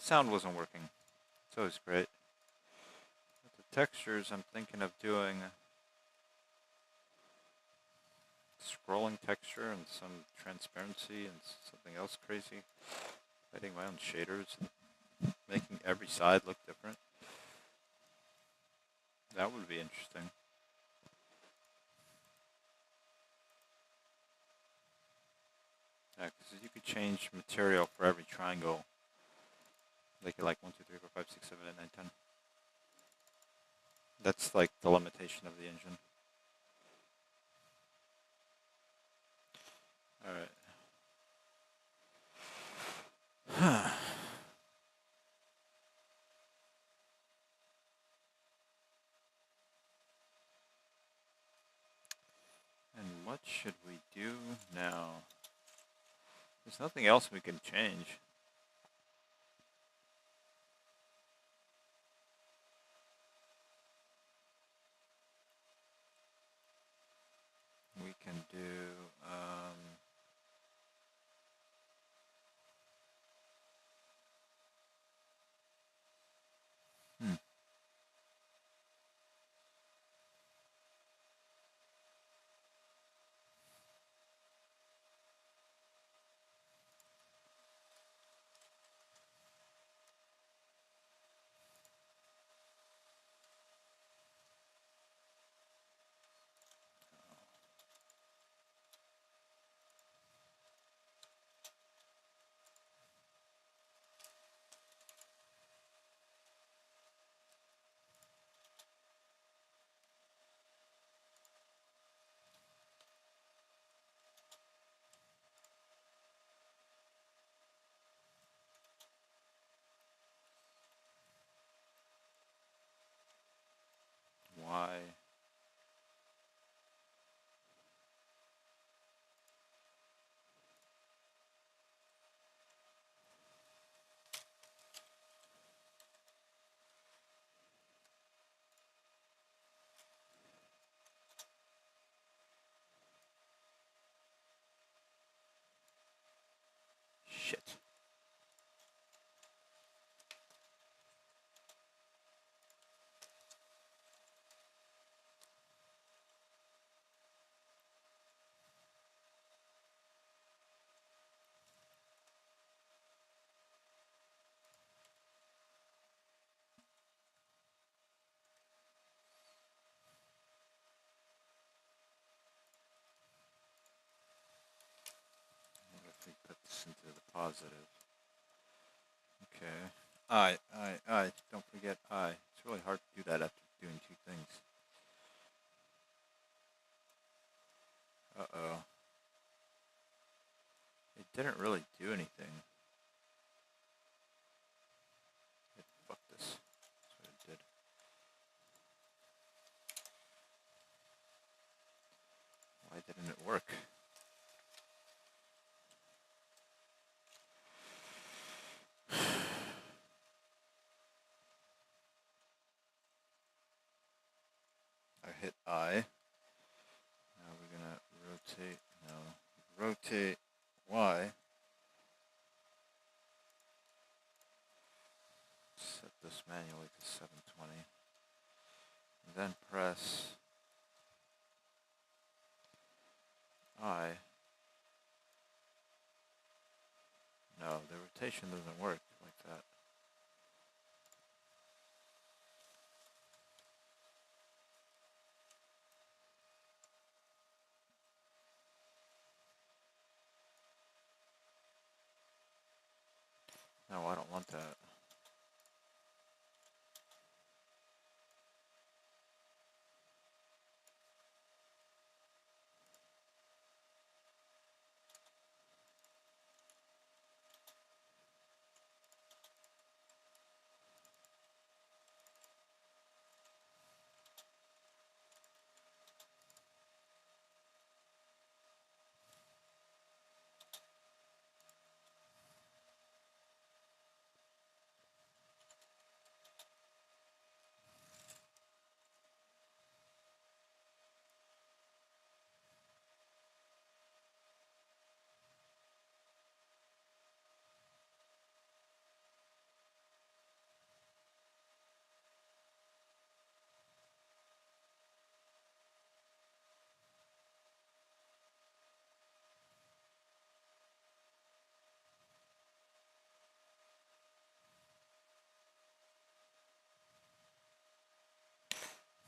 Sound wasn't working. It's always great. With the textures, I'm thinking of doing scrolling texture and some transparency and something else crazy. Adding my own shaders, making every side look different. That would be interesting. Yeah, because you could change material for every triangle. Make it like 1, 2, 3, 4, 5, 6, 7, 8, 9, 10. That's like the limitation of the engine. All right. And what should we do now? There's nothing else we can change. We can do, why? Shit. What if we put this into the positive? Okay. I. Don't forget I. It's really hard to do that after doing two things. Uh-oh. It didn't really do anything. Fuck this. That's what it did. Why didn't it work? I hit I. Now we're gonna rotate. No. Rotate Y. Set this manually to 720. And then press I. No, the rotation doesn't work like that. No, I don't want that.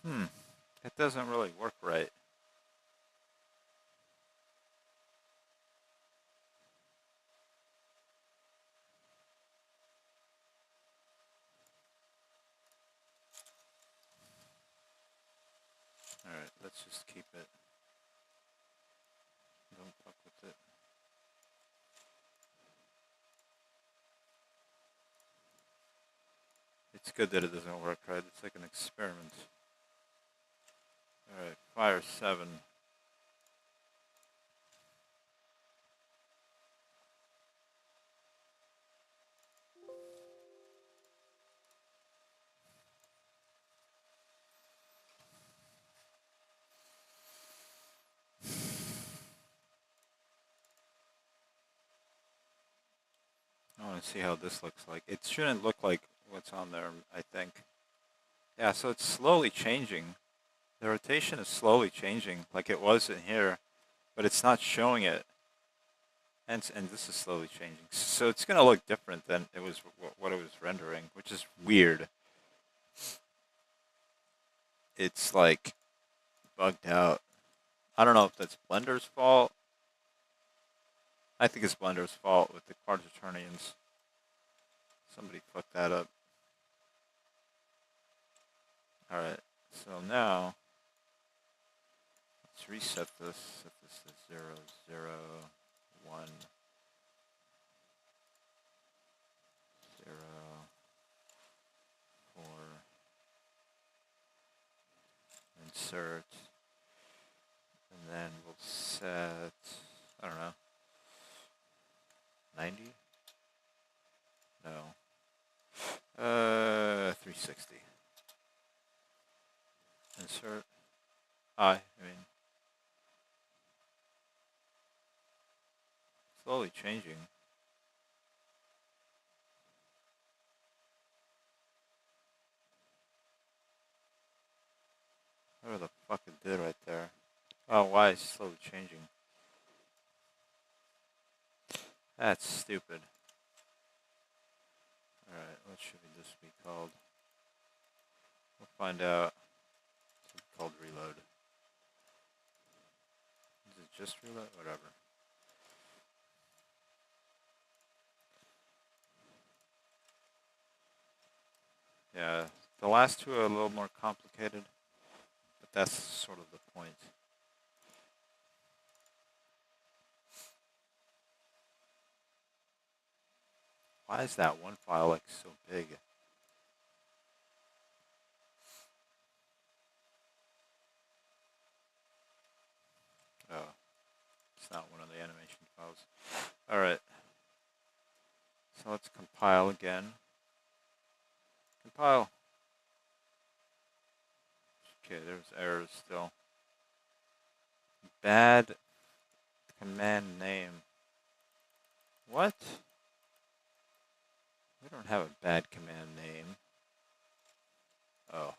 It doesn't really work right. Alright, let's just keep it. Don't fuck with it. It's good that it doesn't work right. It's like an experiment. Alright, fire 7. I want to see how this looks like. It shouldn't look like what's on there, I think. Yeah, so it's slowly changing. The rotation is slowly changing, like it was in here, but it's not showing it. And this is slowly changing. So it's going to look different than it was what it was rendering, which is weird. It's like bugged out. I don't know if that's Blender's fault. I think it's Blender's fault with the quaternions. Somebody fucked that up. Alright, so now let's reset this. Set this to 0, 0, 1, 0, 4, insert, and then we'll set, I don't know, 90? No. 360. Insert. I mean, slowly changing. Whatever the fuck it did right there. Oh, why is it slowly changing? That's stupid. Alright, what should this be called? We'll find out. It's called reload. Is it just reload? Whatever. Yeah, the last two are a little more complicated, but that's sort of the point. Why is that one file like so big? Oh, it's not one of the animation files. Alright. So let's compile again. Compile. Okay, there's errors still. Bad command name. What? We don't have a bad command name. Oh.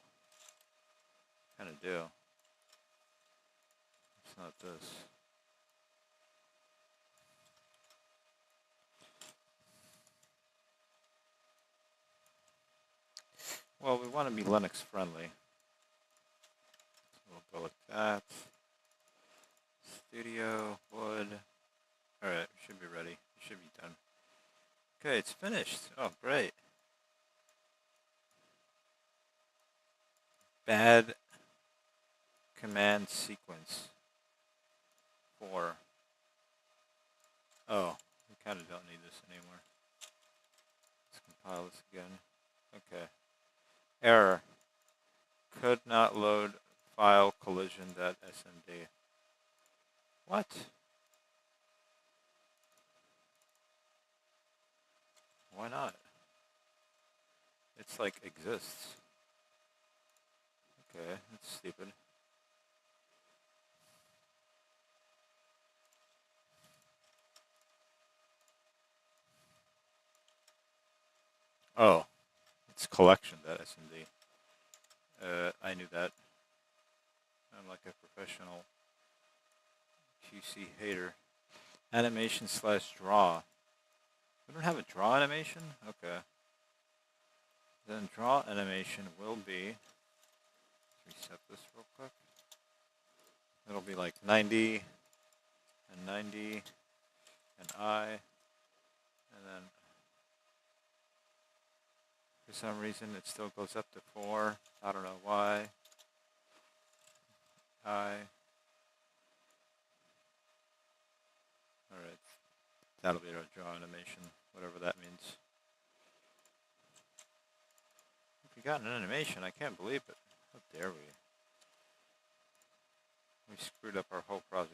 Kind of do. It's not this. Well, we want to be Linux friendly. So we'll go with that. Studio, wood. Alright, should be ready. Should be done. Okay, it's finished. Oh, great. Bad command sequence. 4. Oh, we kind of don't need this anymore. Let's compile this again. Okay. Error. Could not load file collision.smd. What? Why not? It's like exists. Okay, that's stupid. Oh, it's collection.smd. I knew that. I'm like a professional QC hater. Animation / draw. We don't have a draw animation? Okay. Then draw animation will be reset this real quick. It'll be like 90 and 90 and I, and then for some reason it still goes up to 4. I don't know why. I. Alright. That'll be our draw animation, whatever that means. We got an animation, I can't believe it. How dare we? We screwed up our whole project.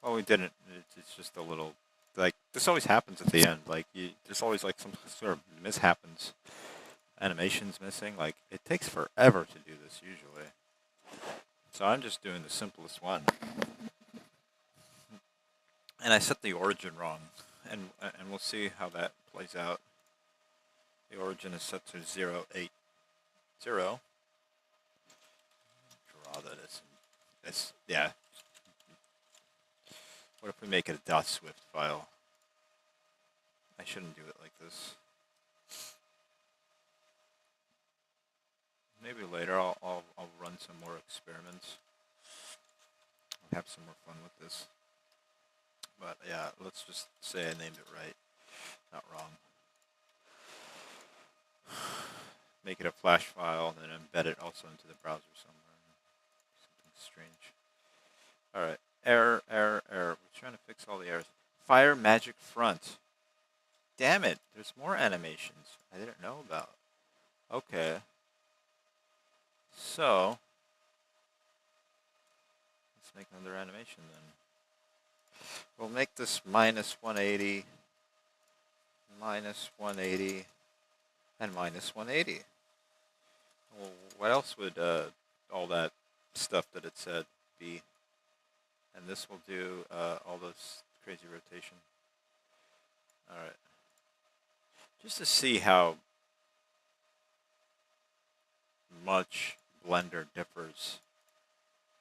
Well, we didn't. It's just a little, like, this always happens at the end. Like, there's always, like, some sort of mishappens. Animations missing. Like, it takes forever to do this, usually. So I'm just doing the simplest one. And I set the origin wrong. And we'll see how that plays out. The origin is set to 0, 8, 0. Draw that as, yeah. What if we make it a .swift file? I shouldn't do it like this. Maybe later I'll run some more experiments. I'll have some more fun with this. But yeah, let's just say I named it right, not wrong. Make it a flash file, and then embed it also into the browser somewhere. Something strange. Alright, error. We're trying to fix all the errors. Fire magic front. Damn it, there's more animations I didn't know about. Okay. So, let's make another animation then. We'll make this minus 180, minus 180, and minus 180. Well, what else would all that stuff that it said be? And this will do all those crazy rotation. Alright. Just to see how much Blender differs.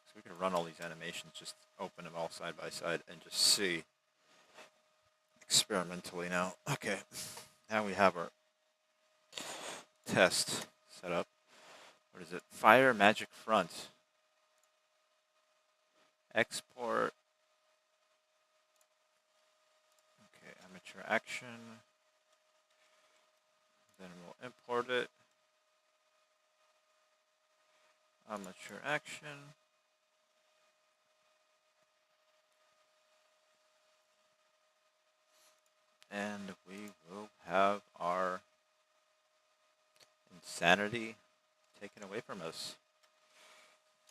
So we can run all these animations, just open them all side by side and just see experimentally now. Okay, now we have our test set up. What is it? Fire magic front. Export. Okay, amateur action. Then we'll import it. Amateur action. And we will have our insanity taken away from us.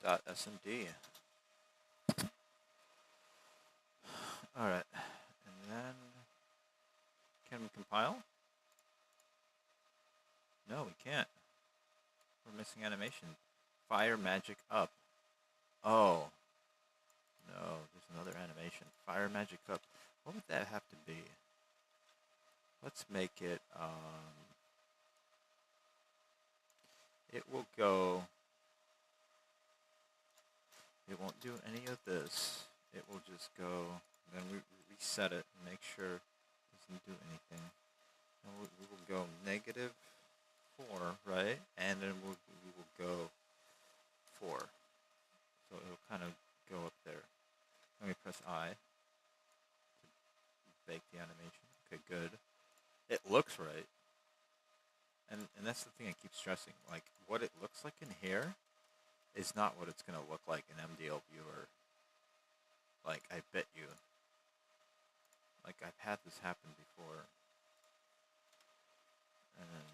.smd. Alright, and then can we compile? No, we can't. We're missing animation. Fire magic up. Oh. No, there's another animation. Fire magic up. What would that have to be? Let's make it, it will go, it won't do any of this. It will just go, then we reset it and make sure it doesn't do anything. And we will go -4, right? And then we will go 4. So it'll kind of go up there. Then we press I to bake the animation. Okay, good. It looks right. And that's the thing I keep stressing. Like, what it looks like in here is not what it's going to look like in MDL Viewer. Like, I bet you. Like, I've had this happen before. And then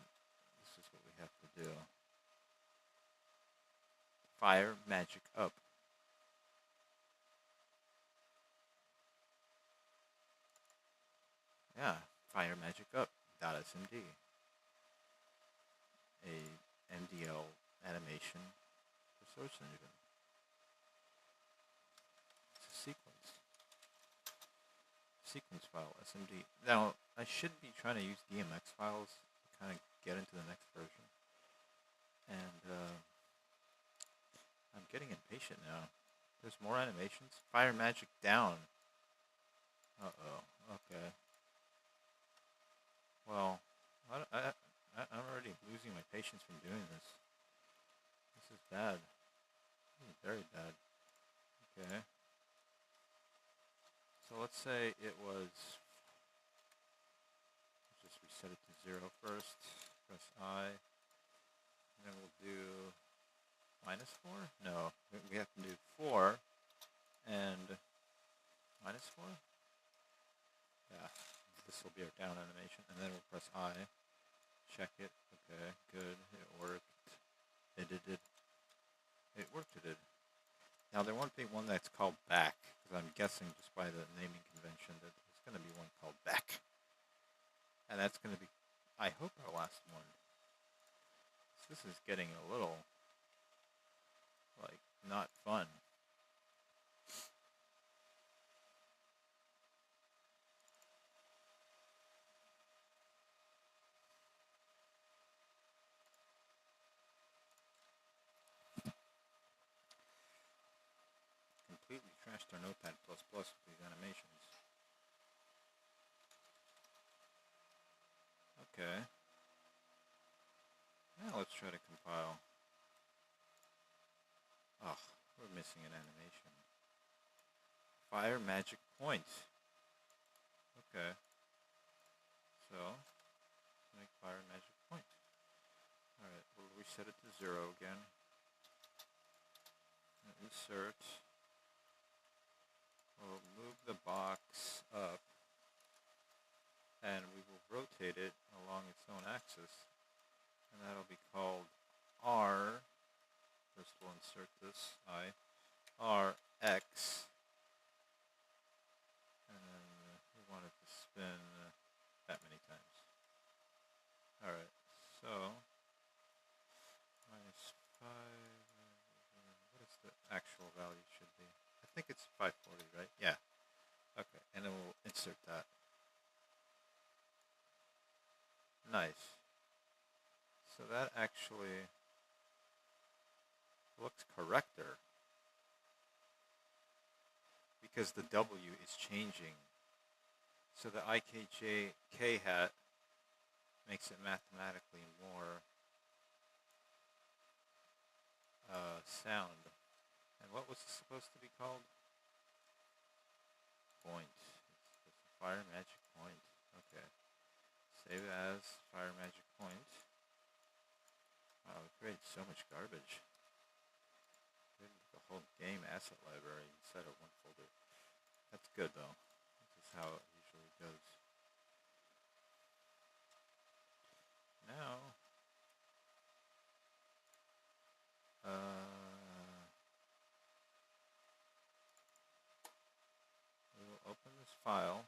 this is what we have to do. Fire magic up. Yeah, fire magic up. .smd. A MDL animation for search engine. It's a sequence file, SMD. Now, I should be trying to use DMX files to kind of get into the next version. And I'm getting impatient now. There's more animations. Fire magic down. Uh-oh. Okay. Well, I'm already losing my patience from doing this. This is bad. This is very bad. Okay. So let's say it was, let's just reset it to 0 first. Press I. And then we'll do -4? No, we have to do 4 and -4? Yeah, this will be our down animation. And then we'll press I. Check it. Okay, good. It worked. It did. It worked. It did. Now there won't be one that's called back, because I'm guessing just by the naming convention that there's going to be one called back. And that's going to be, I hope, our last one. So this is getting a little, like, not fun. Completely trashed our Notepad++ with these animations. Okay. Now let's try to compile. Oh, we're missing an animation. Fire magic point. Okay. So, make fire magic point. Alright, we'll reset it to 0 again. Insert. We'll move the box up. And we will rotate it along its own axis. And that'll be called R. First we'll insert this, I. RX. And then we want it to spin that many times. Alright, so -5. What is the actual value should be? I think it's 540, right? Yeah. Okay, and then we'll insert that. Nice. So that actually looks correcter, because the W is changing. So the IKJK hat makes it mathematically more sound. And what was it supposed to be called? Point. It's a fire magic point. Okay. Save as fire magic point. Wow, we created so much garbage. The whole game asset library inside of one folder. That's good though. This is how it usually goes. Now, we will open this file.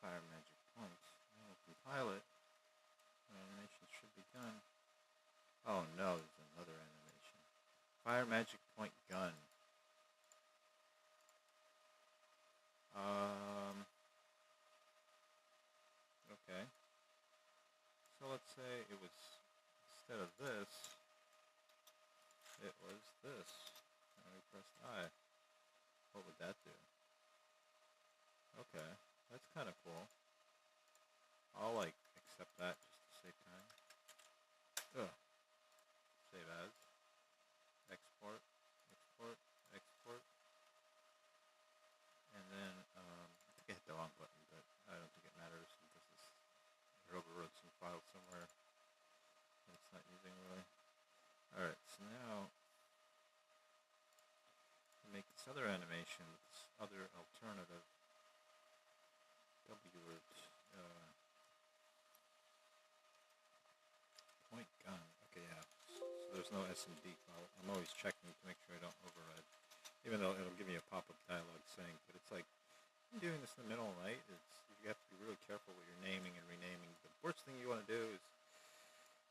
Fire magic point. Now we'll compile it. The animation should be done. Oh no, there's another animation. Fire magic point gun. Okay. So let's say it was, instead of this, it was this. And we pressed I. What would that do? Okay, that's kind of cool. I'll like accept that just to save time. Save as. Export. Export. Export. And then, I think I hit the wrong button, but I don't think it matters because I overwrote some file somewhere that it's not using really. Alright, so now to make this other animation with this other alternative W-word point gun. Okay, yeah. So there's no SMD. Well, I'm always checking to make sure I don't override. Even though it'll give me a pop-up dialog saying, but it's like, I'm doing this in the middle, right? You have to be really careful with your naming and renaming. The worst thing you want to do is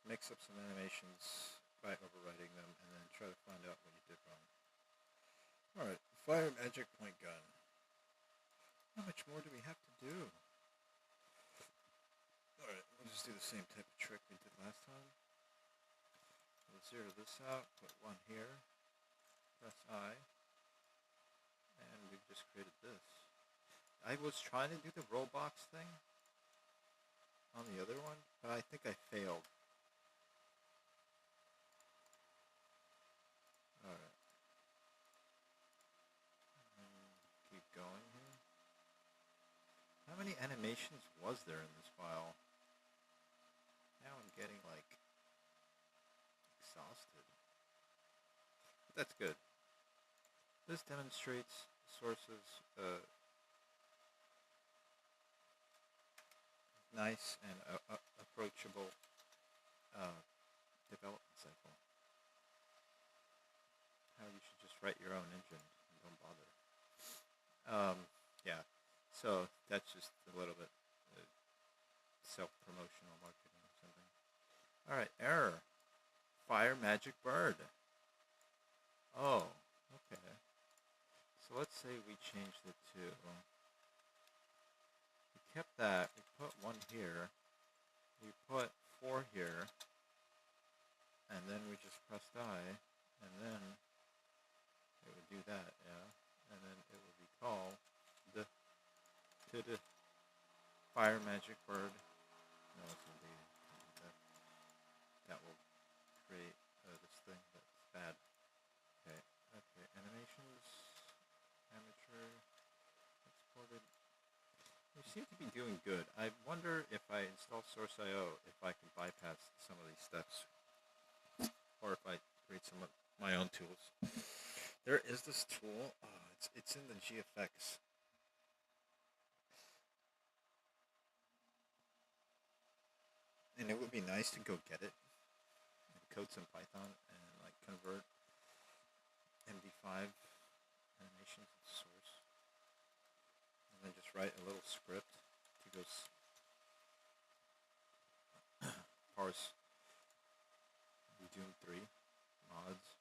mix up some animations by overwriting them and then try to find out what you did wrong. Alright, fire magic point gun. How much more do we have to do? Alright, we'll just do the same type of trick we did last time. We'll zero this out, put 1 here, press I, and we've just created this. I was trying to do the roll box thing on the other one, but I think I failed. Alright. Keep going here. How many animations was there in this file? Now I'm getting, like, exhausted. But that's good. This demonstrates sources nice and approachable development cycle. How you should just write your own engine and don't bother. Yeah, so that's just a little bit self-promotional marketing or something. Alright, error. Fire magic bird. Oh, okay. So let's say we changed it to, we kept that, we put 1 here, we put 4 here, and then we just pressed I, and then it would do that, yeah, and then it would be called the fire magic bird. No, it's going to be that will create this thing that's bad. Okay, okay, animations, amateur, exported. We seem to be doing good. I wonder if I install Source.io, if I can bypass some of these steps, or if I create some of my own tools. There is this tool. Oh, it's in the GFX. And it would be nice to go get it and code some Python and like convert MD5 animations into source. And then just write a little script to go parse Doom 3 mods.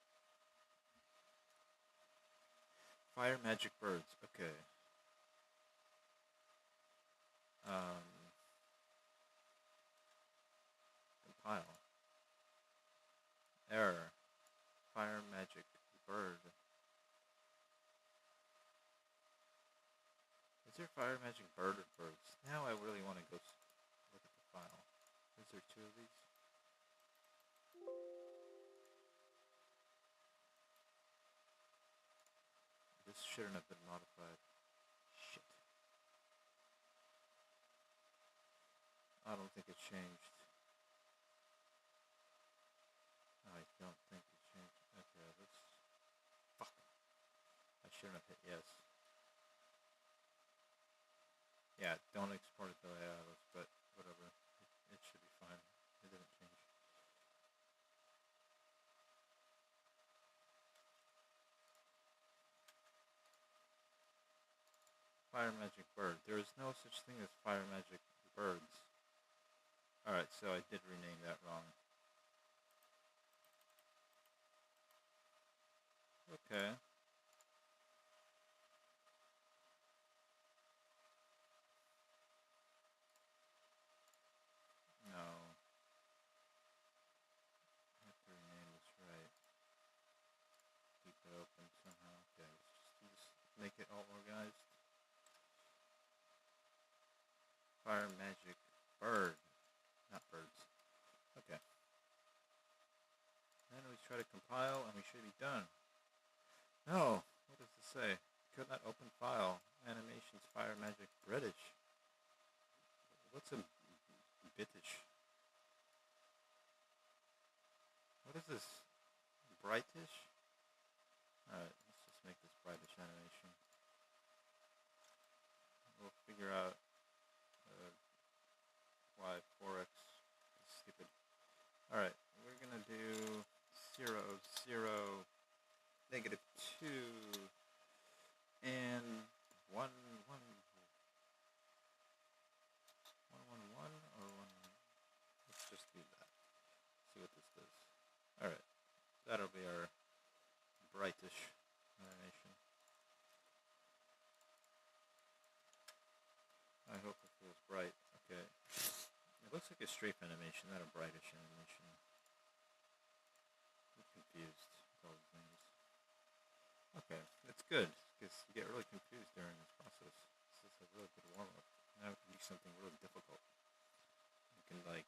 Fire magic birds. Okay. Compile. Error. Fire magic bird. Is there fire magic bird or birds? Now I really want to go look at the file. Is there 2 of these? This shouldn't have been modified. Shit. I don't think it changed. I don't think it changed. Okay, let's... Fuck. I shouldn't have hit yes. Yeah, don't export it to IOs, but whatever. It should be fine. It didn't change. Fire magic bird. There is no such thing as fire magic birds. Alright, so I did rename that wrong. Okay. No. I have to rename this right. Keep it open somehow. Okay, let's just make it all organized. Fire magic bird. Not birds. Okay. Then we try to compile and we should be done. No! What does this say? Could not open file. Animations fire magic British. What's a British? What is this? Brightish? Alright, let's just make this brightish animation. We'll figure out why 4x is stupid. Alright, we're gonna do 0, 0, -2, and 1, 1, 1, 1, 1, or 1. Let's just do that. See what this does. Alright, that'll be our brightish animation. I hope it feels bright. Okay. It looks like a strafe animation, not a brightish animation. I'm confused with all these names. Okay, it's good, because you get really confused during this process. This is a really good warm-up. Now we can do something really difficult. You can, like,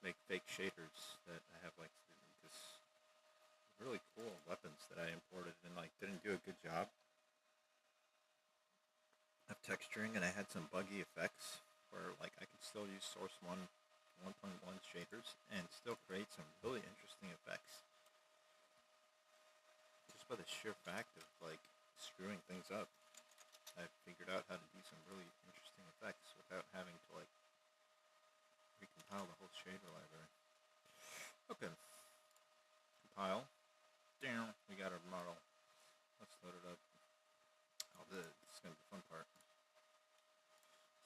make fake shaders that I have, like, this really cool weapons that I imported and, like, didn't do a good job of texturing, and I had some buggy effects where, like, I could still use source 1.1 shaders and still create some really interesting effects. Just by the sheer fact of, like, screwing things up, I figured out how to do some really interesting effects without having to, like, recompile the whole shader library. Okay. Compile. Damn, we got our model. Let's load it up. Oh, this is going to be the fun part.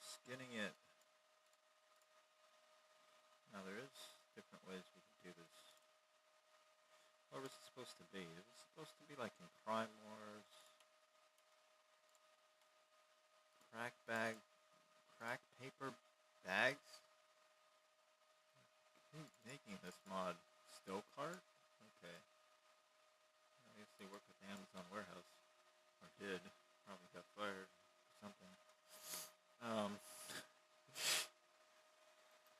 Skinning it. Now, there is different ways we can do this. What was it supposed to be? It was supposed to be like in Crime Wars. Crack paper bags? Who's making this mod? Stokart? Okay. I guess they work at the Amazon warehouse. Or did. Probably got fired or something.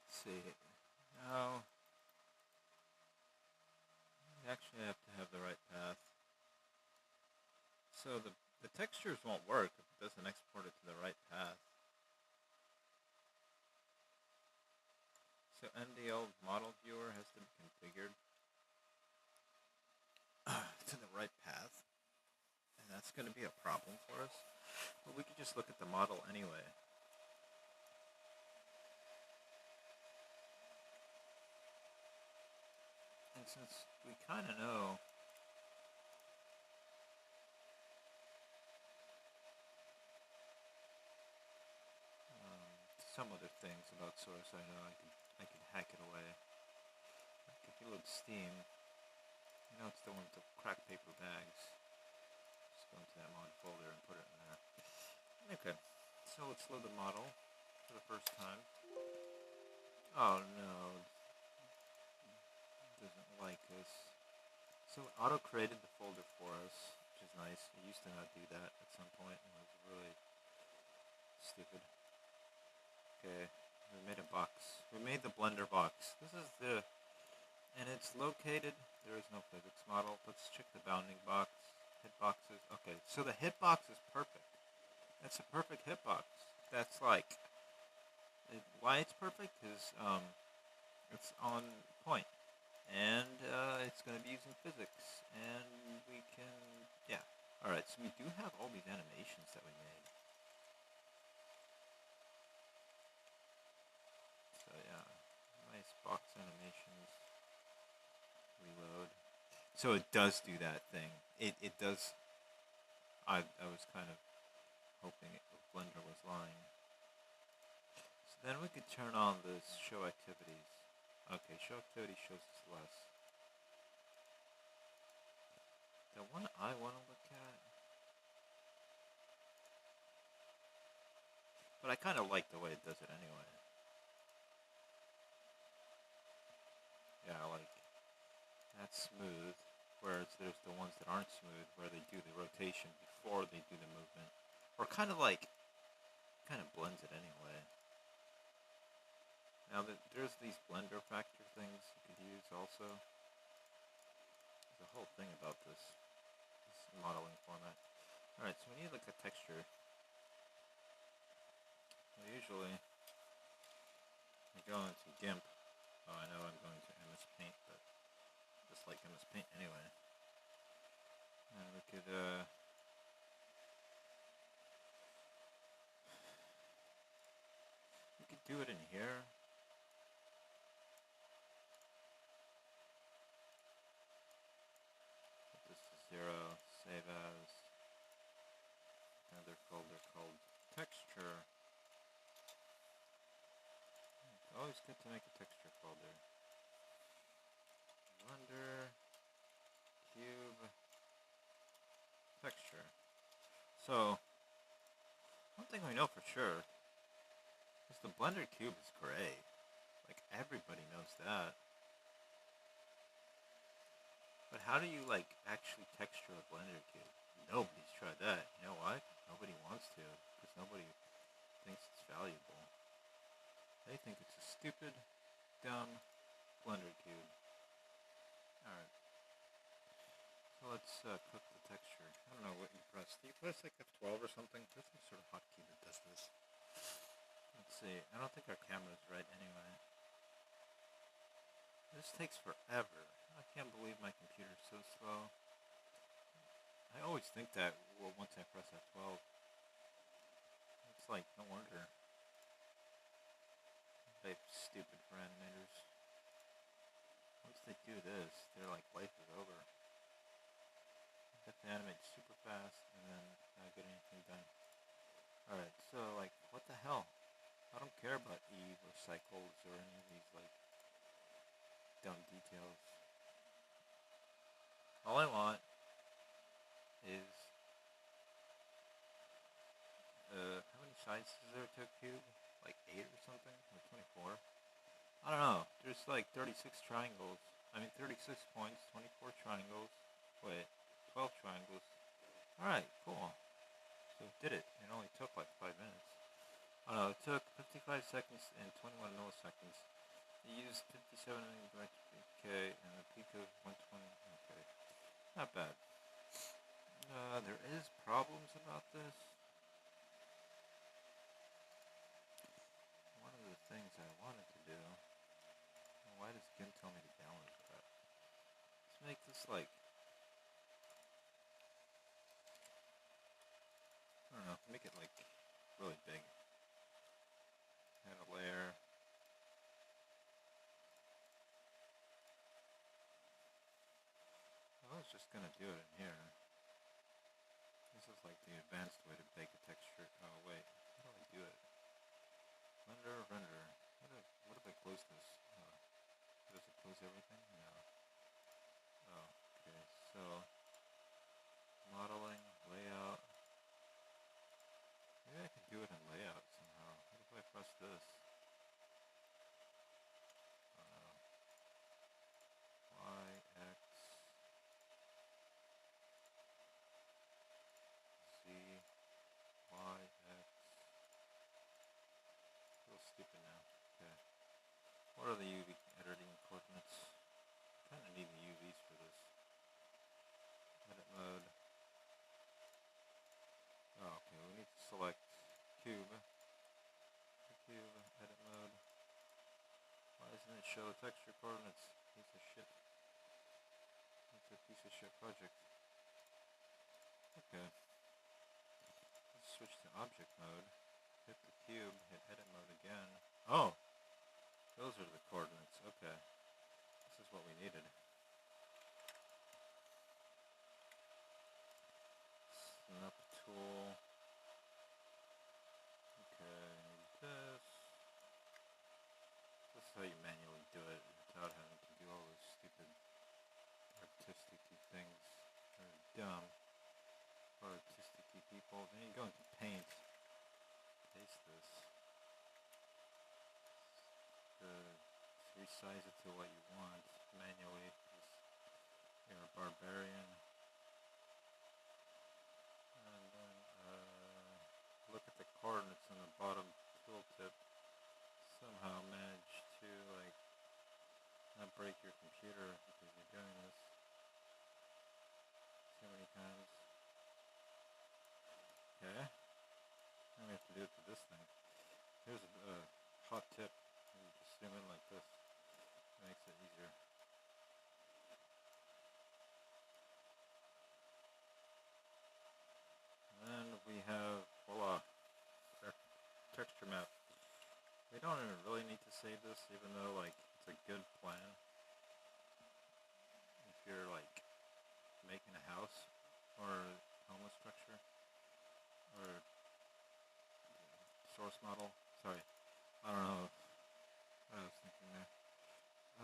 Let's see. Now, you actually have to have the right path. So the textures won't work if it doesn't export it to the right path. So MDL model viewer has to be configured to the right path. And that's going to be a problem for us. But we could just look at the model anyway. And since we kind of know some other things about source, I know I can hack it away. Like if you load Steam, you know it's the one with the crack paper bags. Just go into that mod folder and put it in there. Okay, so let's load the model for the first time. Oh no, it doesn't like us. So it auto-created the folder for us, which is nice. It used to not do that at some point, and it was really stupid. Okay, we made a box. We made the Blender box. This is the, and it's located, there is no physics model. Let's check the bounding box, hitboxes. Okay, so the hitbox is perfect. That's a perfect hitbox. That's like, why it's perfect is it's on point. And it's going to be using physics. And we can, yeah. Alright, so we do have all these animations that we made. So yeah, nice box animations. Reload. So it does do that thing. It does. I was kind of hoping Blender was lying. So then we could turn on this show activities. Okay, show activity shows us less. The one I want to look at, but I kind of like the way it does it anyway. Yeah, like that's smooth, whereas there's the ones that aren't smooth, where they do the rotation before they do the movement, or kind of blends it anyway. Now there's these blender factor things you could use also. There's a whole thing about this modeling format. Alright, so we need like a texture. Well, usually I go into GIMP. Oh, I know I'm going to MS Paint, but just like MS Paint anyway. And we could do it in here. Put this to 0, save as another folder called texture. It's always good to make a texture folder. Blender, cube, texture. So, one thing we know for sure is the Blender cube is gray. Like, everybody knows that. But how do you, like, actually texture a Blender cube? Nobody's tried that. You know why? Nobody wants to, because nobody thinks it's valuable. They think it's a stupid, dumb Blender cube. Alright. So let's cook the texture. I don't know what you press. Do you press like F12 or something? There's some sort of hotkey that does this. Let's see. I don't think our camera's right anyway. This takes forever. I can't believe my computer's so slow. I always think that once I press F12. It's like, no wonder. They stupid for animators. Once they do this, their like life is over. They have to animate super fast and then not get anything done. Alright, so like, what the hell? I don't care about Eve or cycles or any of these like dumb details. All I want is how many sides is there to a cube? Like 8 or something? Or 24? I don't know. There's like 36 triangles. I mean 36 points, 24 triangles. Wait, 12 triangles. Alright, cool. So it did it. It only took like 5 minutes. Oh no, it took 55 seconds and 21 milliseconds. It used 57 million DirectX and a peak of 120. Okay, not bad. There is problems about this. One of the things I wanted to do. Why does Gim tell me to download that? Let's make this like, I don't know, make it like really big. Add a layer. I was just gonna do it in here. This is like the advanced way to bake a texture. Oh wait, how do I do it? Render. What if I close this? Does it close everything? No. Oh, okay. So modeling, layout. Maybe I can do it in layout somehow. What if I press this? Y, X, Z, Y, X. A little stupid now. Okay. What are the UV editing coordinates? I kind of need the UVs for this. Edit mode. Oh, okay. We need to select cube. Cube, edit mode. Why doesn't it show the texture coordinates? Piece of shit. It's a piece of shit project. Okay. Let's switch to object mode. Hit the cube, hit edit mode again. Oh! Those are the coordinates. Okay. This is what we needed. Snap tool. Okay, this. This is how you manually do it without having to do all those stupid artistic-y things. They're dumb. For artistic-y people. Then you go into paint. Paste this. Resize it to what you want manually. You're a barbarian. And then look at the coordinates on the bottom tooltip. Somehow manage to like not break your computer because you're doing this too many times. Okay. Now we have to do it to this thing. Here's a hot tip. You just zoom in like this. It makes it easier. And we have, voila, texture map. We don't even really need to save this, even though like it's a good plan. If you're like making a house or homeless structure or source model. Sorry, I don't know what I was thinking there.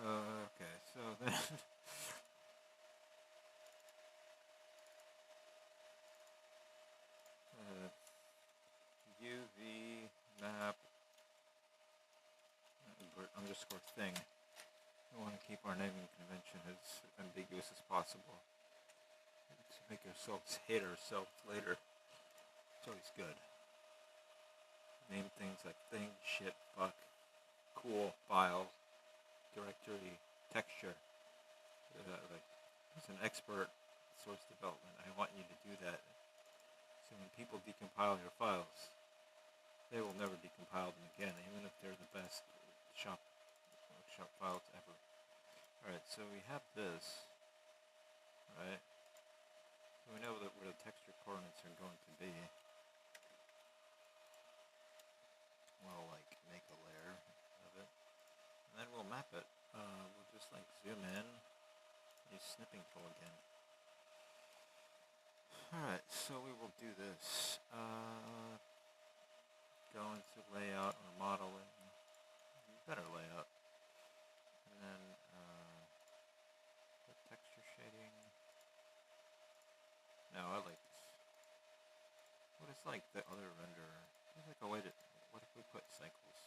Okay, so then UV map. I'm just for thing. We want to keep our naming convention as ambiguous as possible to make ourselves hate ourselves later. It's always good. Name things like thing, shit, fuck, cool, file, directory, texture. Like, as an expert in source development, I want you to do that. So when people decompile your files, they will never decompile them again, even if they're the best shop files ever. Alright, so we have this, right? So we know that where the texture coordinates are going to be. We'll like make a layer of it, and then we'll map it. We'll just like zoom in, use snipping tool again. Alright, so we will do this. Go into layout or modeling, better layout, and then put texture shading. No, I like this. What is like the other renderer? There's like a way to, what if we put cycles?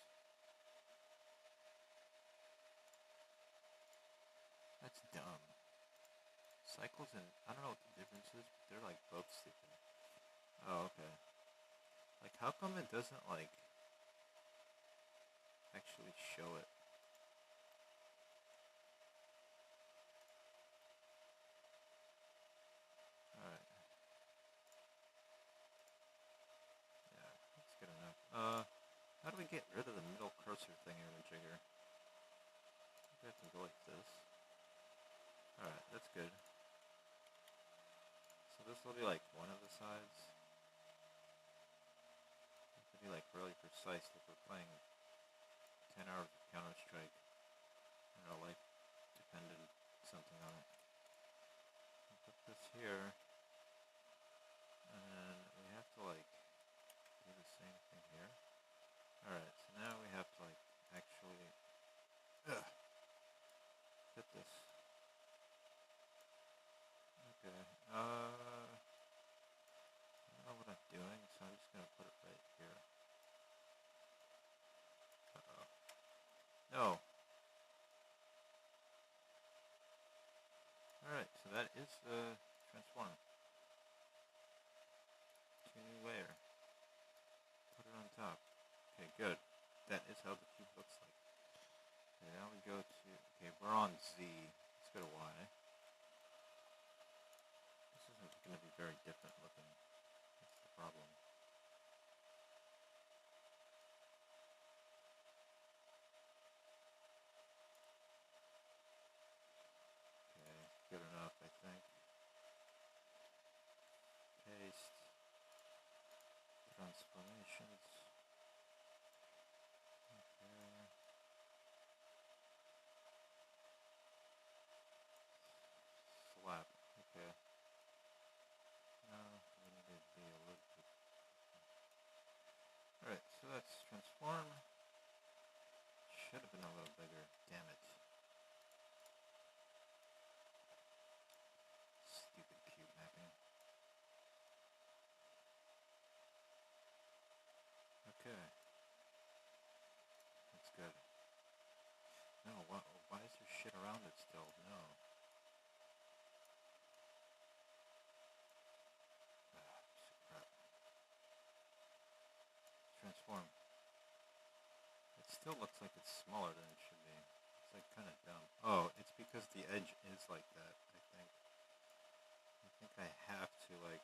That's dumb. Cycles and, I don't know what the difference is, but they're like both stupid. Oh, okay. Like, how come it doesn't like actually show it? Alright. Yeah, that's good enough. How do we get rid of the middle cursor thingy-majigger? Maybe I can go like this. Alright, that's good. So this will be like one of the sides. It could be like really precise if we're playing 10 hours of Counter-Strike and our life depended something on it. I'll put this here, and we have to like do the same thing here. Alright, so now we have to like actually fit this. Okay, I don't know what I'm doing, so I'm just gonna put it right here. Uh-oh. No! Alright, so that is the transform. To new layer. Put it on top. Okay, good. That is how the cube looks like. Okay, now we go to, okay, we're on Z. Let's go to Y. This isn't going to be very different looking. That's the problem. Okay, good enough, I think. Paste. Transformations. Okay. Slap. Okay. Now we need to be a little bit. Alright, so that's transform. Should have been a little bigger. Damn it. Stupid cube mapping. Okay. That's good. No, why is there shit around it still? No. Crap. Transform. It still looks like it's smaller than it should be. It's like kind of dumb. Oh, it's because the edge is like that, I think. I think I have to like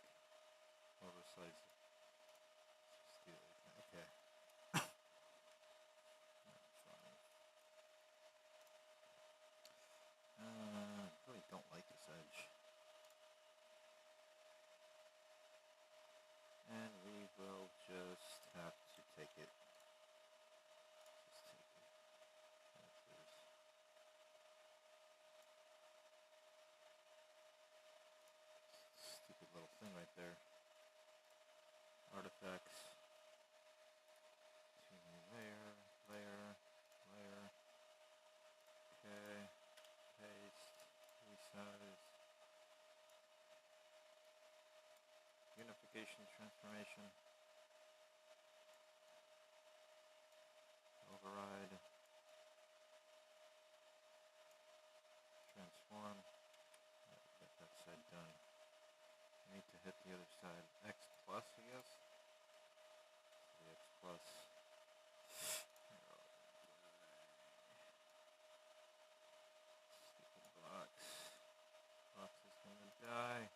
oversize it. Just do it like that. Okay. I really don't like this edge. And we will just have to take it. Just take it. That's this. Stupid little thing right there. Artifacts. To new layer, layer, layer. Okay. Paste. Resize. Unification transformation. Override. the other side? X plus, I guess? The X plus. Stupid box. Box is gonna die.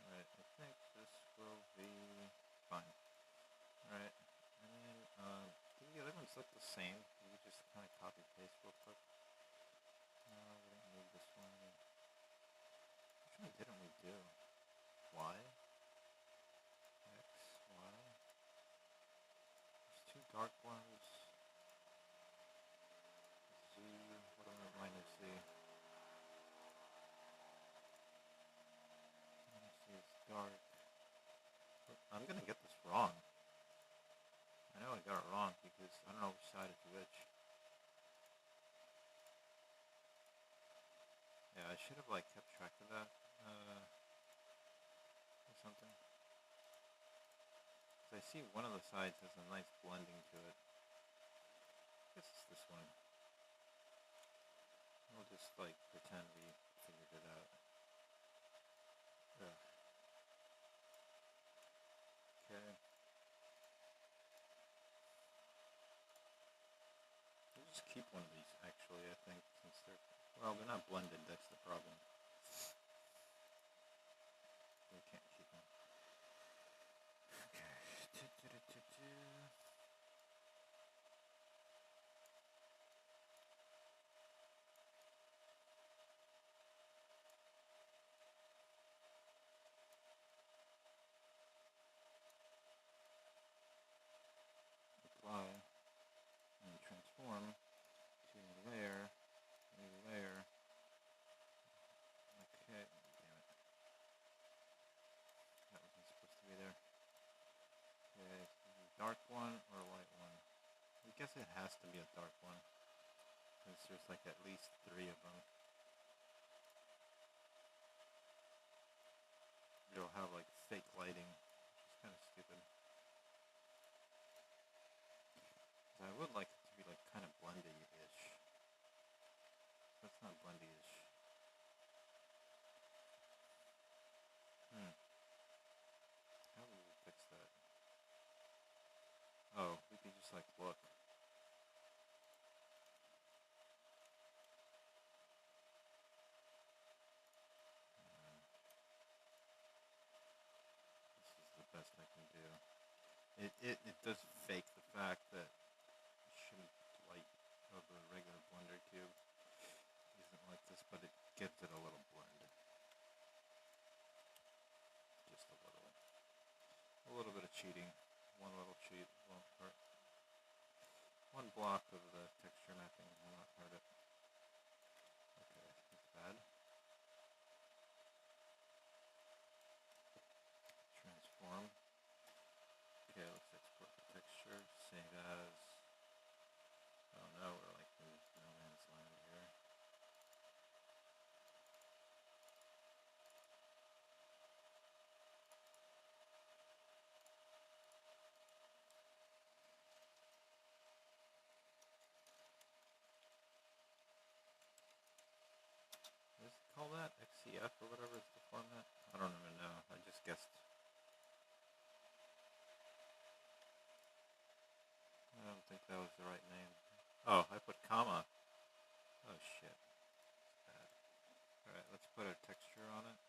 Alright, I think this will be fine. Alright, and then, do the other ones look the same? Can you just kind of copy paste real quick? No, we didn't move this one. Which one didn't we do? Y? X, Y? There's two dark ones. Z, what am I minus Z? Minus Z is dark. I'm gonna get this wrong. I know I got it wrong because I don't know which side is which. Yeah, I should have like kept track of that, or something. Cause I see one of the sides has a nice blending to it. I guess it's this one. We'll just like pretend we figured it out. Ugh. Okay. We'll just keep one of these actually, I think, since they're not blended, that's the problem. We can't keep them. Okay. Apply and transform to layer, new layer. Okay, damn it. That wasn't supposed to be there. Okay, dark one or light one? I guess it has to be a dark one, since there's like at least 3 of them. It'll have like fake lighting, which is kind of stupid. I would like it to be like kind of blendy-ish. That's not blendy-ish. How do we fix that? Oh, we could just like look. This is the best I can do. It does fake the fact that shouldn't light of a regular blender cube isn't like this, but it gives it a little blend. Just a little. A little bit of cheating. One little cheat won't hurt. One block of the texture mapping will not hurt it. Okay, that's bad. Transform. Okay, let's export the texture. Save as. Oh no, we're like in no man's land here. Does it call that XCF or whatever is the format? I don't even know. I just guessed. I don't think that was the right name. Oh, I put comma. Oh shit. That's bad. Alright, let's put a texture on it.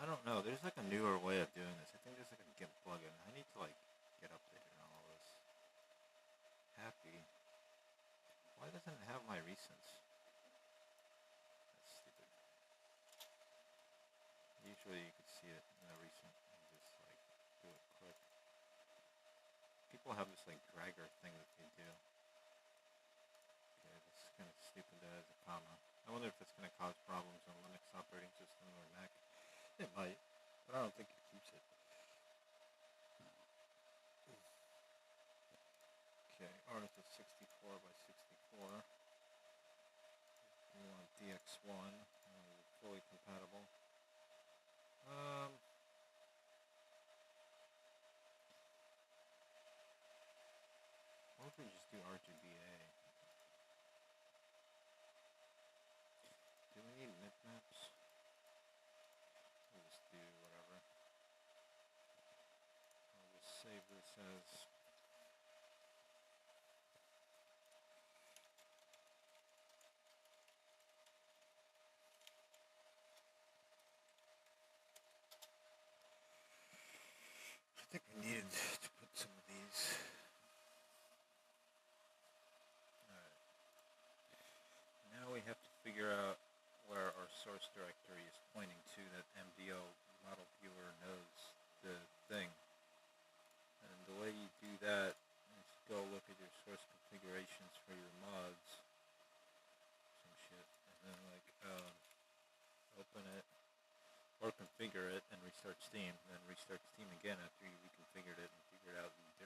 I don't know. There's like a newer way of doing this. I think there's like a GIMP plugin. I need to like get updated on all this. Happy. Why doesn't it have my recents? That's stupid. Usually you could see it in the recent and just like do it quick. People have this like dragger thing that they do. Okay, this is kind of stupid that has a comma. I wonder if it's going to cause problems on Linux operating system or Mac. It might, but I don't think it keeps it. one, fully compatible. What if we just do RGBA? Do we need bitmaps? We'll just do whatever. I'll just save this as I think we needed to put some of these. Alright. Now we have to figure out where our source directory is pointing to that MDO model viewer knows the thing. And the way you do that is go look at your source configurations for your mods. Some shit. And then like open it or configure it and restart Steam, and then restart Steam again after you reconfigured it and figured out you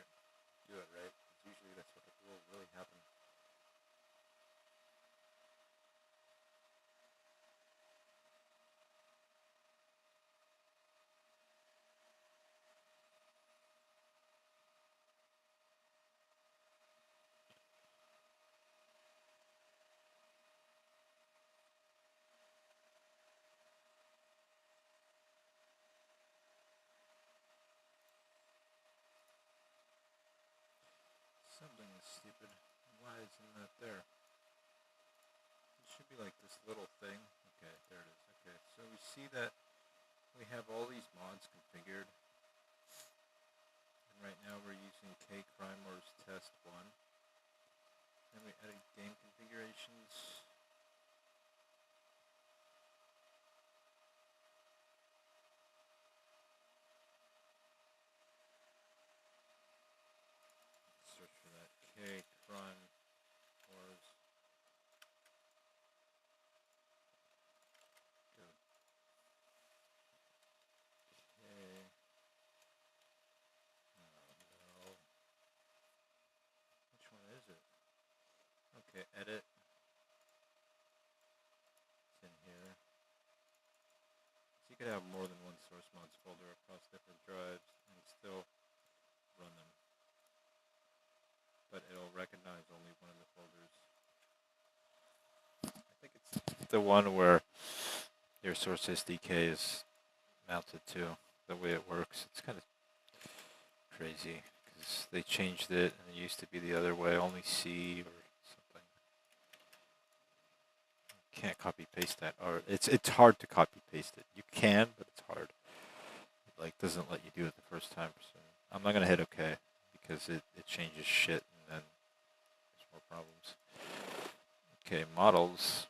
do it right. Because usually that's what will really happen. Something is stupid. Why isn't that there? It should be like this little thing. Okay, there it is. Okay, so we see that we have all these mods configured. And right now we're using kcrimers test 1. Then we added game configurations. Search for that kcrimers. Which one is it? Okay, edit. It's in here. So you could have more than one source mods folder across different drives and still run them. But it'll recognize only one of the folders. I think it's the one where your source SDK is mounted to. The way it works, it's kind of crazy because they changed it and it used to be the other way, only C or something. You can't copy paste that, or it's hard to copy paste it. You can, but it's hard. It like doesn't let you do it the first time. So I'm not gonna hit OK because it changes shit and then there's more problems. Okay, models.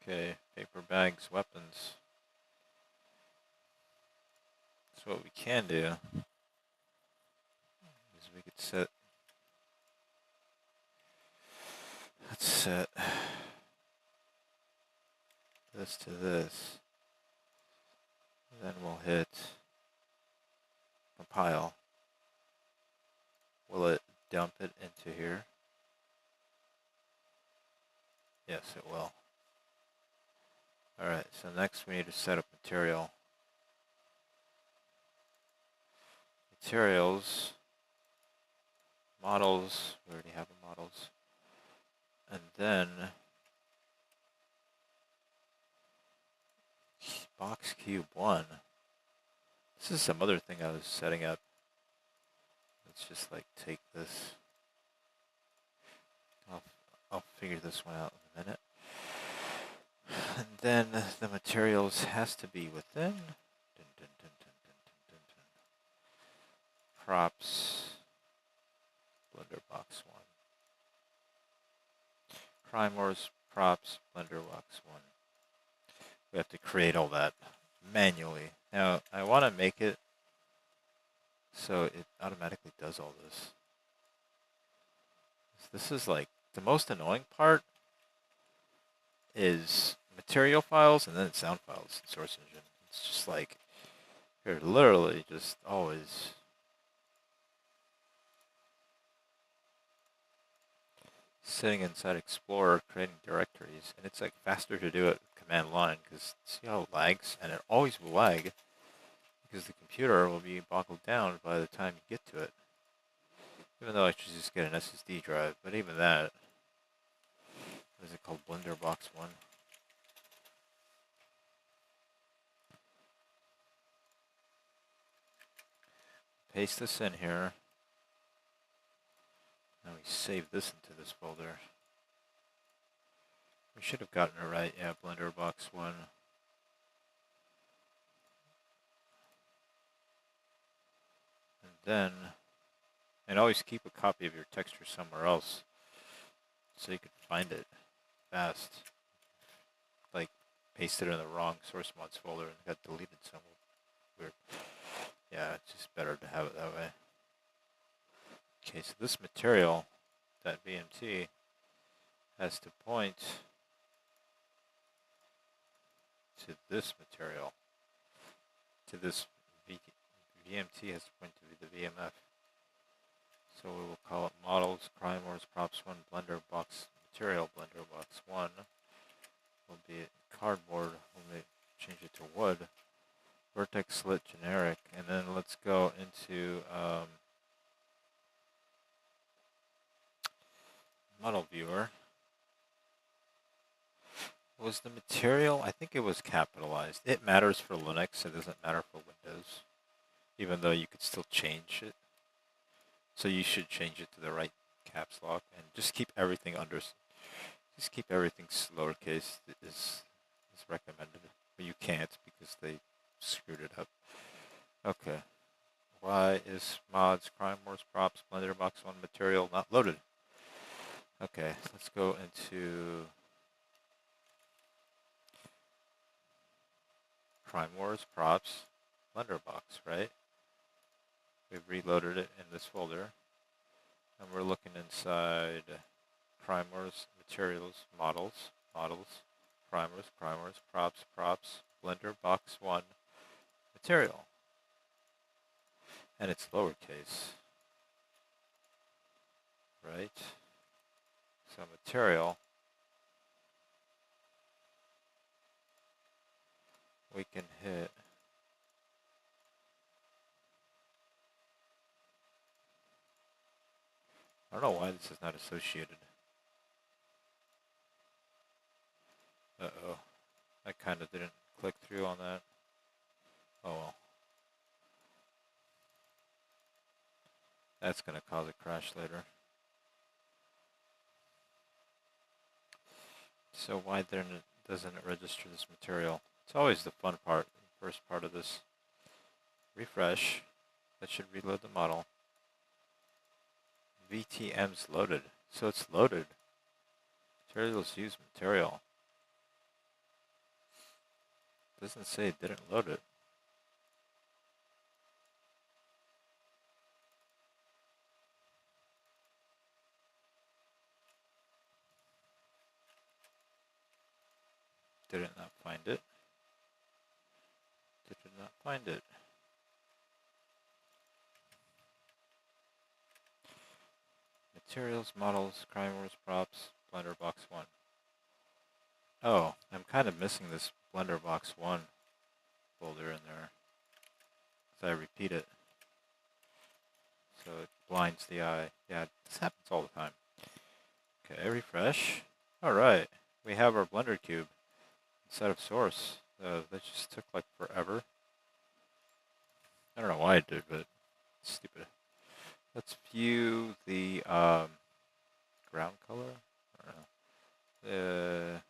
Okay, paper bags, weapons. So what we can do is we could set, let's set this to this. Then we'll hit compile. Will it dump it into here? Yes, it will. Alright, so next we need to set up material. Materials, models, we already have the models. And then box cube 1. This is some other thing I was setting up. Let's just like take this. I'll figure this one out in a minute. And then the materials has to be within. Props, Blender box 1. Primers, props, Blender box 1. We have to create all that manually. Now, I want to make it so it automatically does all this. This is like the most annoying part is material files and then sound files in Source Engine. It's just like you're literally just always sitting inside Explorer creating directories, and it's like faster to do it with command line because see how it lags, and it always will lag because the computer will be boggled down by the time you get to it. Even though I should just get an SSD drive, but even that, what is it called, Box 1? Paste this in here. Now we save this into this folder. We should have gotten it right. Yeah, Box 1. And then, and always keep a copy of your texture somewhere else so you can find it fast. Like, paste it in the wrong source mods folder and it got deleted somewhere. Weird. Yeah, it's just better to have it that way. Okay, so this material, that VMT, has to point to this material. To this VMT has to point to the VMF. So we will call it models, crime wars, props 1, blender box material, blender box 1. Will be cardboard, we'll change it to wood. Vertex slit generic, and then let's go into model viewer. Was the material, I think it was capitalized. It matters for Linux, it doesn't matter for Windows, even though you could still change it. So you should change it to the right caps lock and just keep everything lowercase is recommended, but you can't because they screwed it up. Okay. Why is mods, crime wars, props, blender box 1 material not loaded? Okay, let's go into crime wars, props, blender box, right? We've reloaded it in this folder. And we're looking inside crime wars, materials, models, primers, props, blender box 1, material. And it's lowercase, right? So material, we can hit I don't know why this is not associated. Uh-oh. I kind of didn't click through on that. Oh well. That's going to cause a crash later. So why doesn't it register this material? It's always the fun part, the first part of this. Refresh. That should reload the model. VTM's loaded. So it's loaded. Materials use material. Doesn't say it didn't load it. Did it not find it? Did it not find it? Materials, models, crime wars, props, blender box 1. Oh, I'm kind of missing this blender box 1 folder in there. So I repeat it. So it blinds the eye. Yeah, this happens all the time. Okay, refresh. Alright, we have our blender cube instead of source. That just took like forever. I don't know why it did, but it's stupid. Let's view the ground color. I don't know. The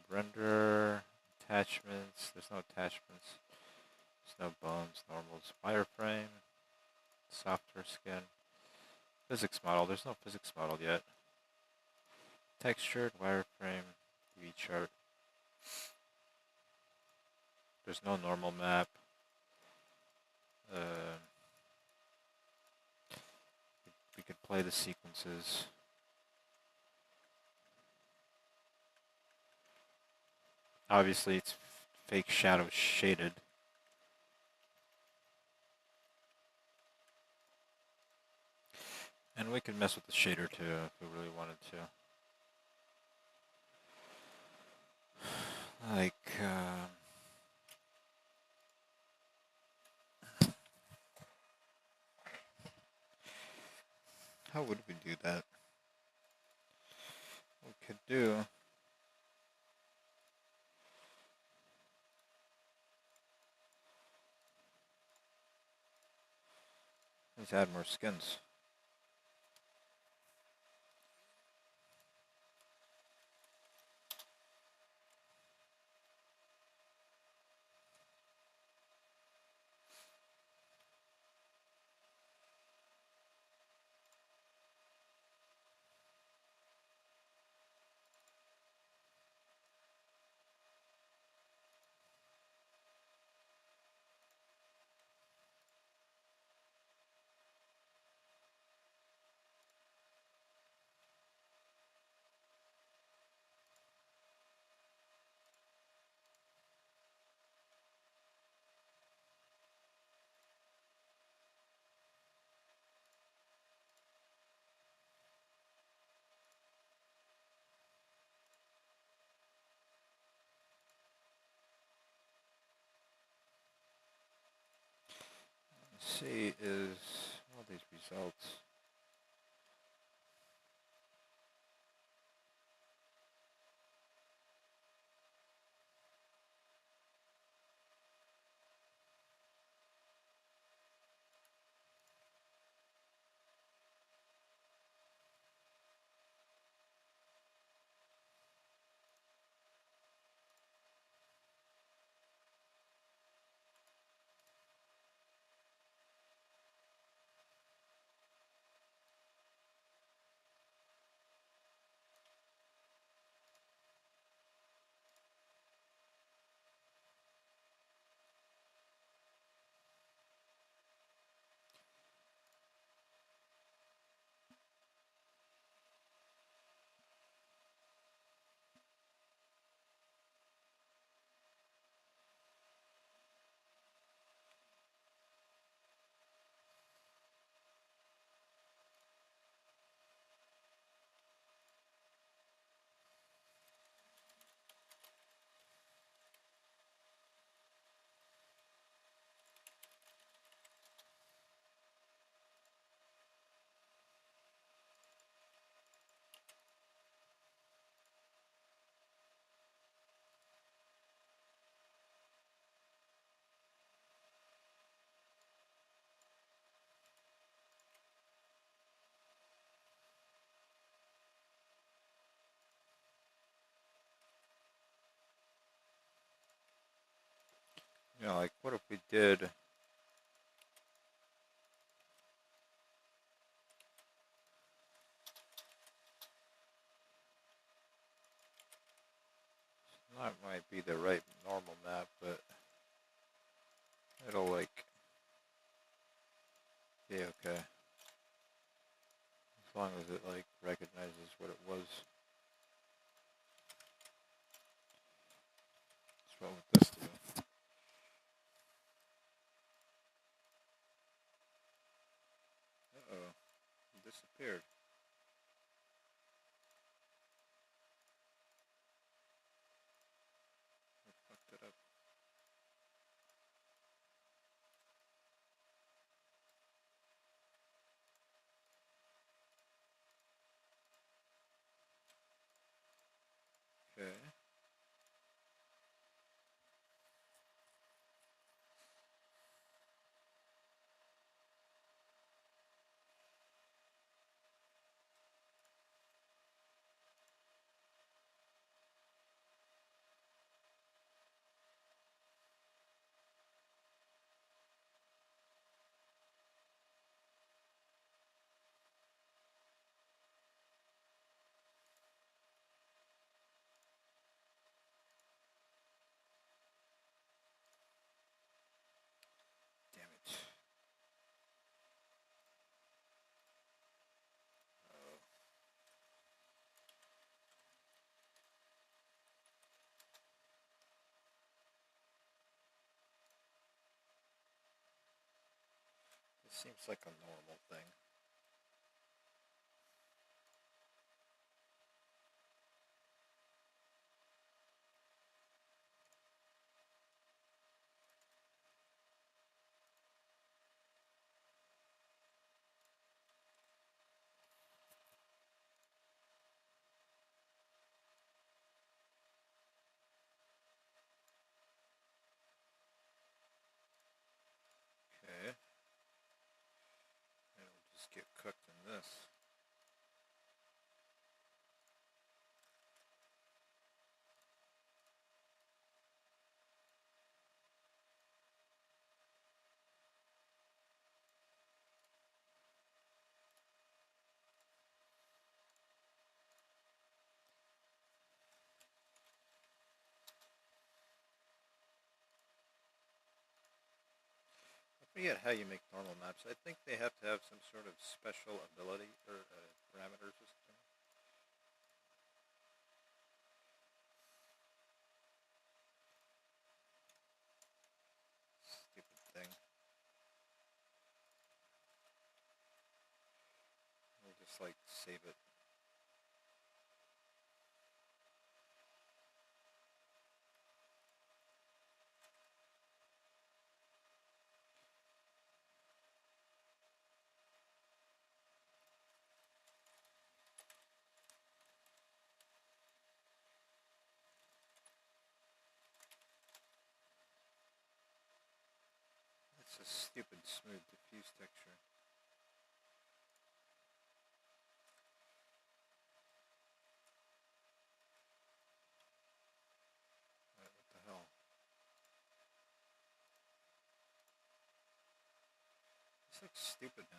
render attachments. There's no attachments. There's no bones. Normals. Wireframe. Software skin. Physics model. There's no physics model yet. Textured wireframe. UV chart. There's no normal map. We could play the sequences. Obviously, it's fake shadow shaded. And we could mess with the shader too if we really wanted to. Like, how would we do that? What we could do is add more skins. Let's see, is all these results. You know, like, what if we did, that might be the right normal map, but it'll, like, be okay. As long as it, like, recognizes what it was. That's what would this do? Uh-oh, it disappeared. I fucked it up. Okay. Damn it. It seems like a normal thing. get cooked in this. I forget how you make normal maps. I think they have to have some sort of special ability or parameters or something. Stupid thing. We'll just like save it. It's a stupid smooth diffuse texture. What the hell? This looks stupid now.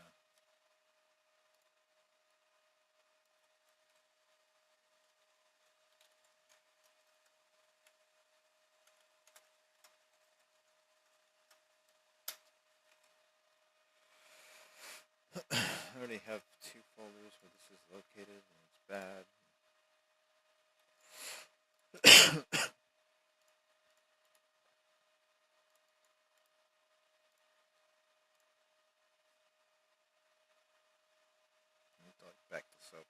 I already have 2 folders where this is located and it's bad. Back this up.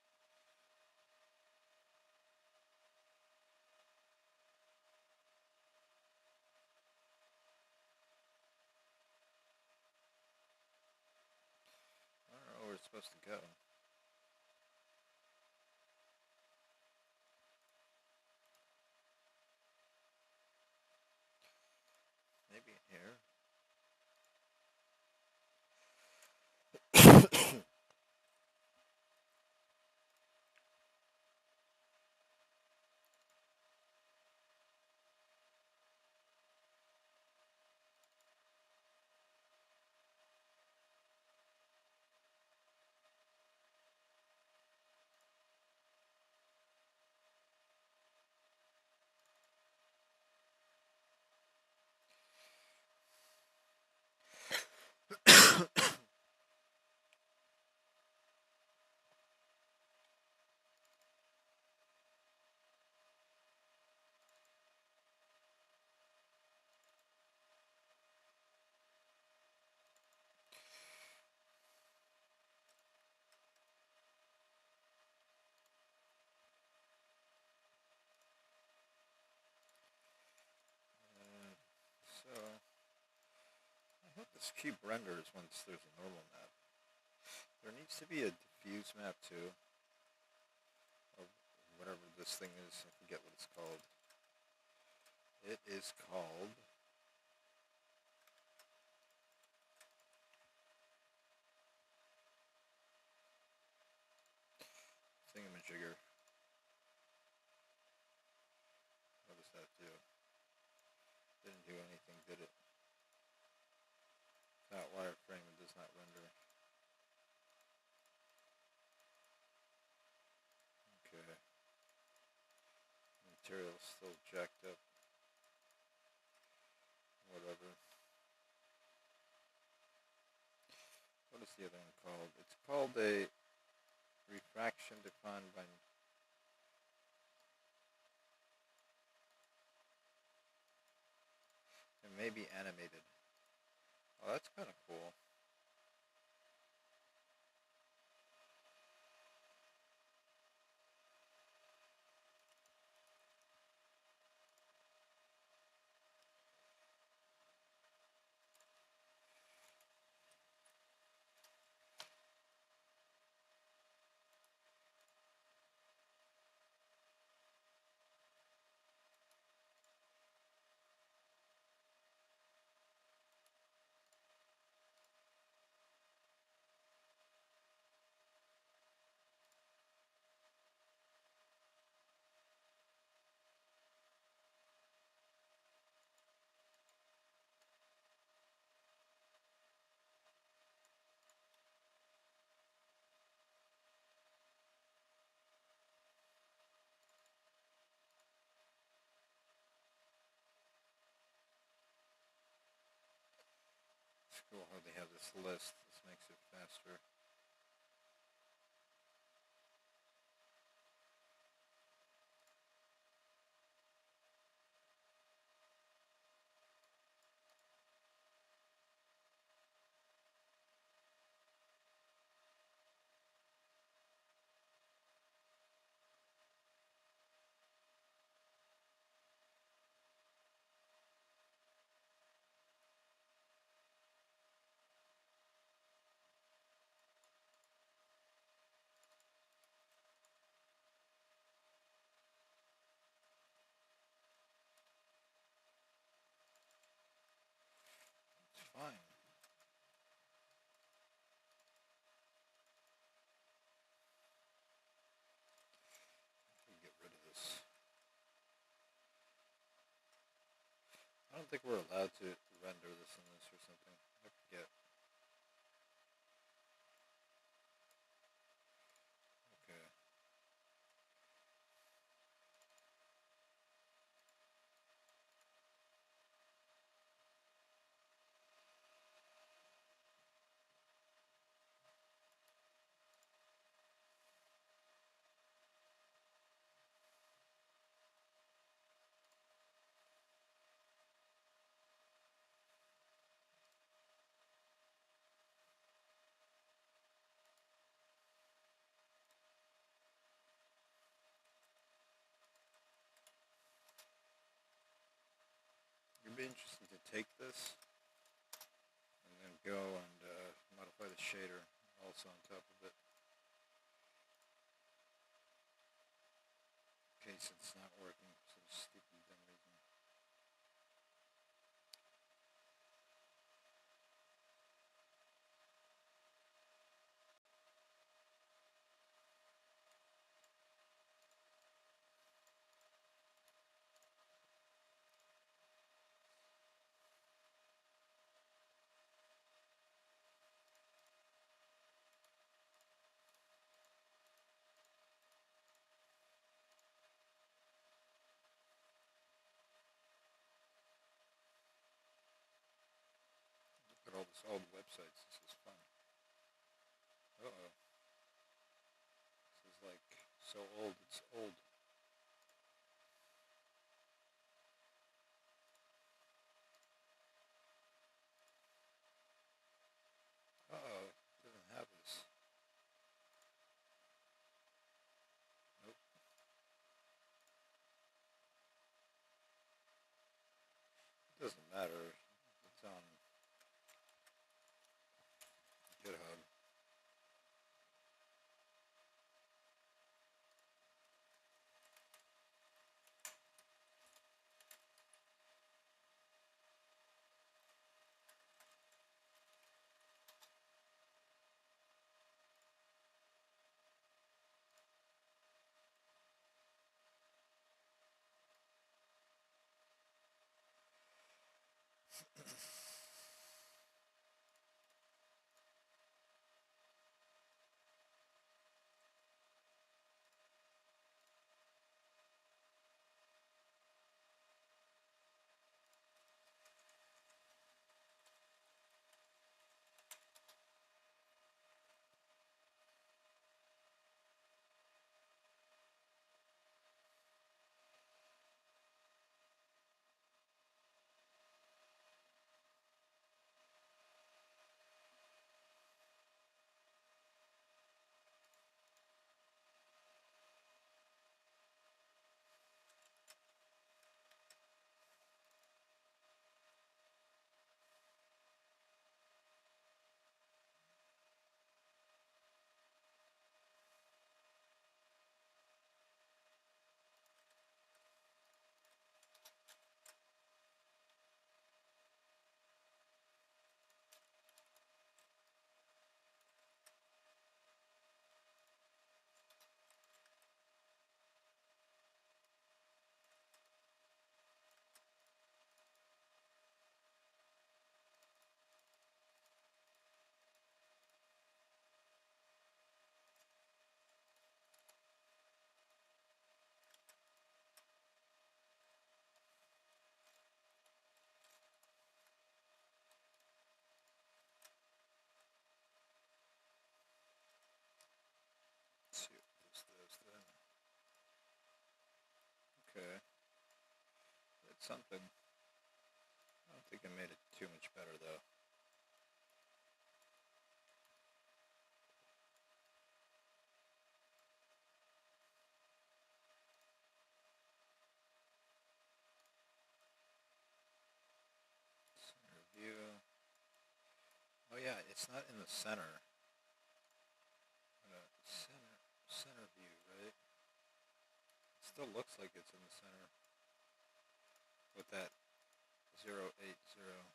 I don't know where it's supposed to go. Maybe in here. So, I hope this cube renders once there's a normal map. There needs to be a diffuse map too. Of whatever this thing is, I forget what it's called. It is called... thingamajigger. What does that do? Didn't do anything, did it? Not wireframe, it does not render. Okay. Material's still jacked up. Whatever. What is the other one called? It's called a refraction defined by... It may be animated. Oh, that's kind of cool. It's cool how they have this list. This makes it faster. It's fine. Get rid of this. I don't think we're allowed to render this in this or something. I forget. Okay. It'd be interesting to take this and then go and modify the shader also on top of it. In case it's not working for some stupid dumb reason. Look at all these old websites. This is fun. Uh-oh. This is like so old, it's old. Uh-oh, it doesn't have this. Nope. It doesn't matter. It's on GitHub. something. I don't think I made it too much better though. Center view. Oh yeah, it's not in the center. Center view, right? It still looks like it's in the center with that 080.